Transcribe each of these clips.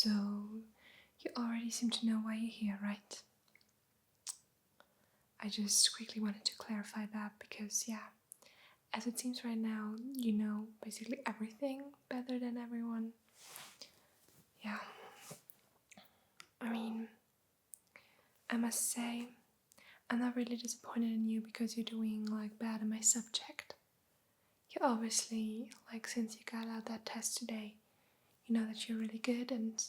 So, you already seem to know why you're here, right? I just quickly wanted to clarify that because, yeah, as it seems right now, you know basically everything better than everyone. Yeah. I mean, I must say, I'm not really disappointed in you because you're doing like bad in my subject. You obviously, like, since you got out that test today, you know that you're really good, and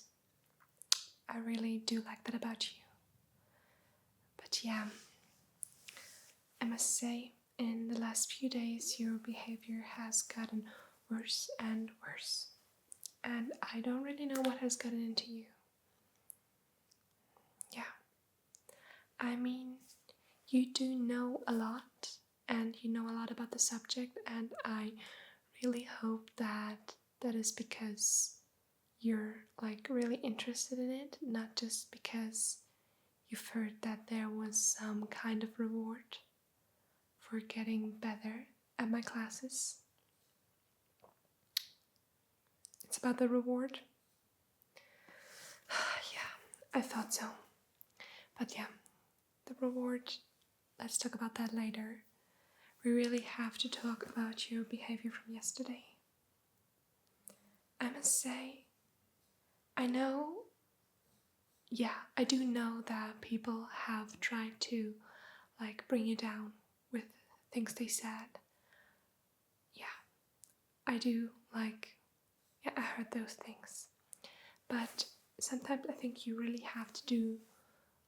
I really do like that about you. But yeah, I must say, in the last few days, your behavior has gotten worse and worse. And I don't really know what has gotten into you. Yeah. I mean, you do know a lot, and you know a lot about the subject, and I really hope that that is because you're like really interested in it, not just because you've heard that there was some kind of reward for getting better at my classes. It's about the reward. Yeah, I thought so. But yeah, the reward, let's talk about that later. We really have to talk about your behavior from yesterday. I must say, I do know that people have tried to like bring you down with things they said. Yeah, I do I heard those things. But sometimes I think you really have to do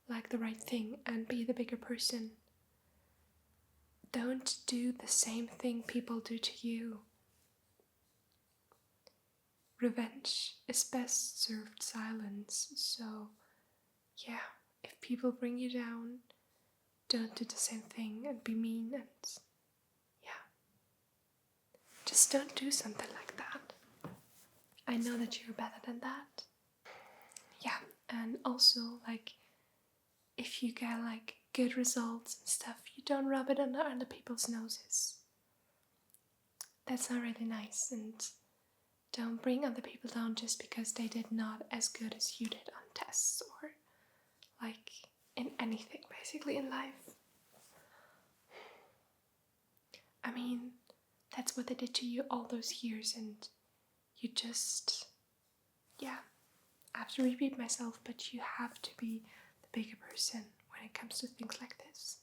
like the right thing and be the bigger person. Don't do the same thing people do to you. Revenge is best served silence. So, yeah, if people bring you down, don't do the same thing and be mean, and yeah, just don't do something like that. I know that you're better than that. Yeah, and also, like, if you get like good results and stuff, you don't rub it under other people's noses. That's not really nice, and don't bring other people down just because they did not as good as you did on tests or like in anything basically in life. I mean, that's what they did to you all those years, and you just, yeah, I have to repeat myself, but you have to be the bigger person when it comes to things like this.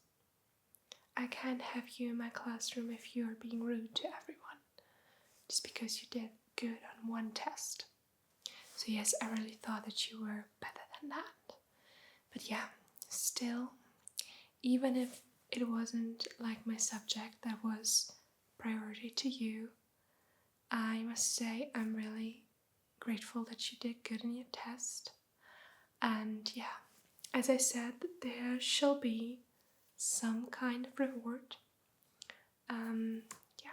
I can't have you in my classroom if you are being rude to everyone just because you did good on one test. So yes, I really thought that you were better than that. But yeah, still, even if it wasn't like my subject that was priority to you, I must say I'm really grateful that you did good in your test. And yeah, as I said, there shall be some kind of reward. Yeah.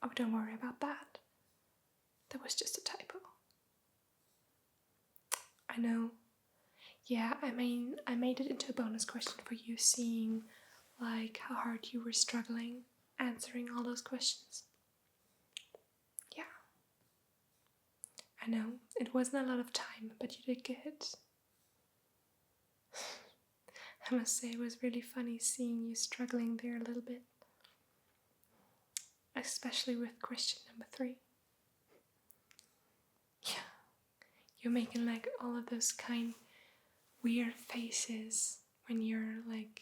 Oh, don't worry about that. That was just a typo. I know. Yeah, I mean, I made it into a bonus question for you, seeing like how hard you were struggling answering all those questions. Yeah. I know, it wasn't a lot of time, but you did good. I must say it was really funny seeing you struggling there a little bit. Especially with question number 3. Yeah. You're making like all of those kind weird faces when you're like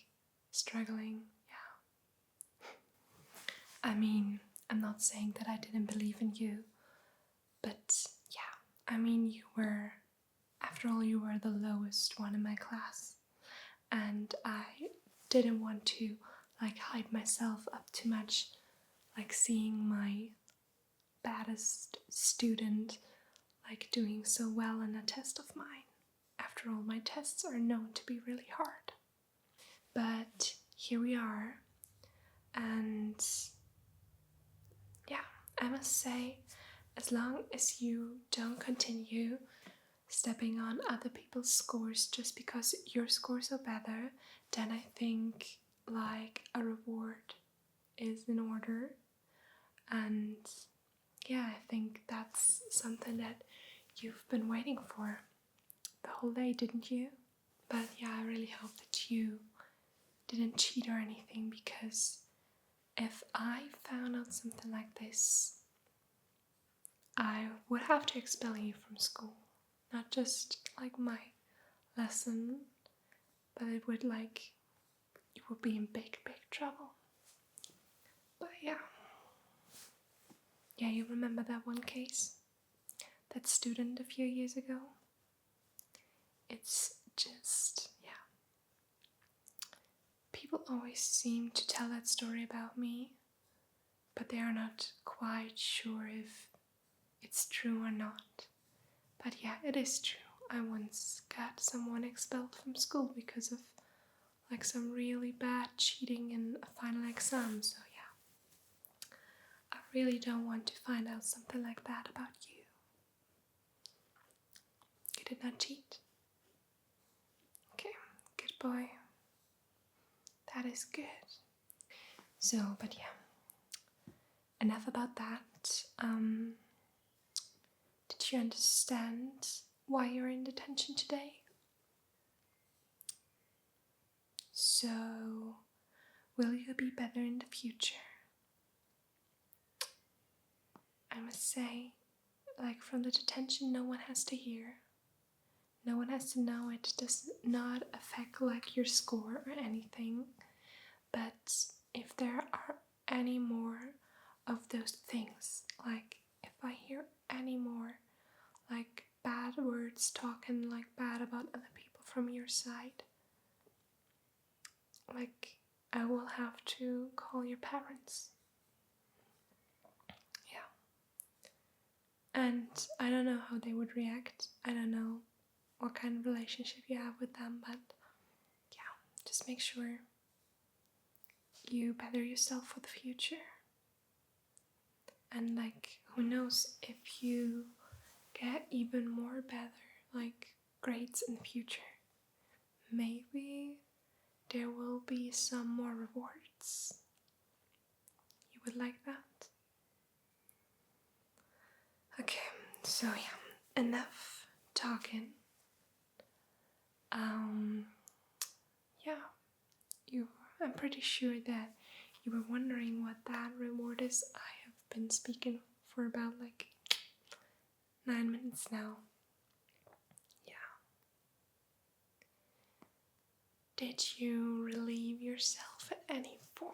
struggling. Yeah. I mean, I'm not saying that I didn't believe in you, but yeah, I mean, after all, you were the lowest one in my class, and I didn't want to like hype myself up too much, like seeing my baddest student like doing so well in a test of mine. After all, my tests are known to be really hard. But here we are, and yeah, I must say, as long as you don't continue stepping on other people's scores just because your scores are better, then I think like a reward is in order. And yeah, I think that's something that you've been waiting for the whole day, didn't you? But yeah, I really hope that you didn't cheat or anything, because if I found out something like this, I would have to expel you from school. Not just like my lesson, but it would you would be in big, big trouble. But yeah. Yeah, you remember that one case? That student a few years ago? It's just, yeah. People always seem to tell that story about me, but they are not quite sure if it's true or not. But yeah, it is true. I once got someone expelled from school because of like some really bad cheating in a final exam, so yeah. I really don't want to find out something like that about you. You did not cheat. Okay, good boy. That is good. So, but yeah, enough about that. Did you understand why you're in detention today? So, will you be better in the future? I must say, like from the detention, no one has to hear. No one has to know. It does not affect like your score or anything. But if there are any more of those things, like if I hear any more like bad words talking like bad about other people from your side, like I will have to call your parents. Yeah. And I don't know how they would react. I don't know what kind of relationship you have with them, but yeah, just make sure you better yourself for the future. And like, who knows if you get even more better, like grades in the future. Maybe there will be some more rewards. You would like that? Okay, so yeah, enough talking. Yeah, I'm pretty sure that you were wondering what that reward is. I have been speaking for about like 9 minutes now. Yeah. Did you relieve yourself in any form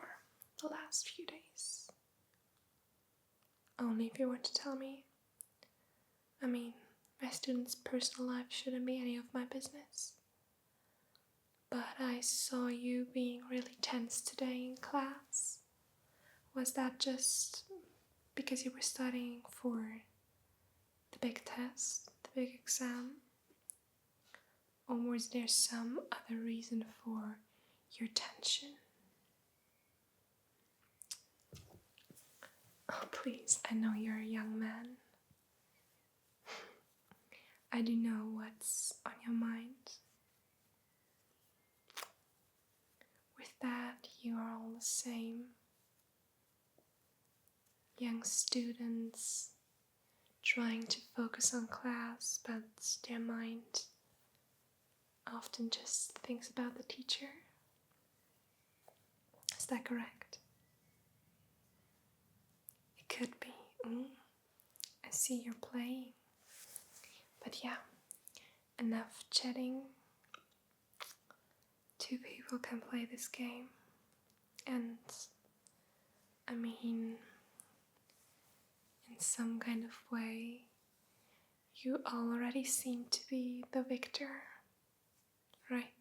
the last few days? Only if you want to tell me. I mean, my students' personal life shouldn't be any of my business. But I saw you being really tense today in class. Was that just because you were studying for the big test, the big exam? Or was there some other reason for your tension? Oh, please, I know you're a young man. I do know what's on your mind. With that, you are all the same. Young students trying to focus on class, but their mind often just thinks about the teacher. Is that correct? It could be. I see you're playing. But yeah, enough chatting. Two people can play this game. And I mean, in some kind of way, you already seem to be the victor, right?